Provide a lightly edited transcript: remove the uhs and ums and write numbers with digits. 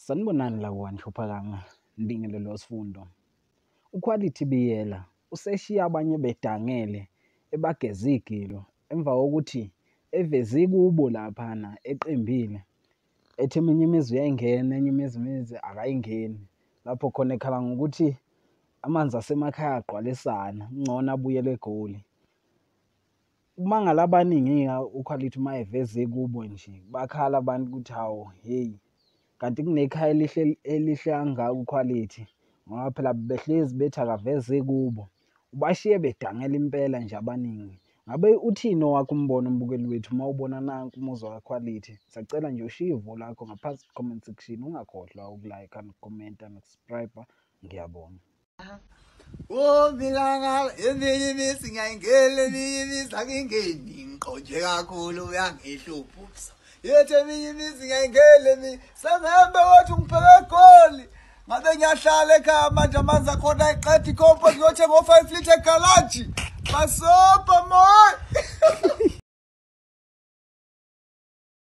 Sanibonani la kuwanhluphakanga lidangele lo sifundo. uQuality Biyela useshiya abanye bedangele ebageze igilo emva kokuthi eveze kubo laphana eqembile ethi eminye imizi uyayingena enye imizi akayingeni. Lapho khona ekhala ngokuthi amanzi asemakhaya agqwalisana ngcono abuyele eGoli. Uma ngalabaningi uQuality uma eveze kubo nje bakhala abantu ukuthi hawu hey, kanti kunekhaya elihle kangaka uQuality ngoba phela behlezi bethi akaveze kubo. Ubashiye bedangela impela nje abaningi. Ngabe uthini owakho umbono umbukeli wethu uma ubona nanku umuzi waKuality? Sacela nje ushiye ivo lakho ngaphansi comment section, ungakhohlwa ukulike, nokukhomenta, nokusubscribe. Ngiyabonga. Oh mina eminye imizi ngiyayingena, eminye imizi akingeni, ngiqonje kakhulu uyangihlupha. Yethi eminye imizi ngiyayingena, eminye sengihambe wathi ngipheke eGoli. Ngabe ngiyahlala ekhaya manje amanzi akhona ayiqeda ikhompo ngiyothenga ngo-5 litre egalaji. Basopa moy.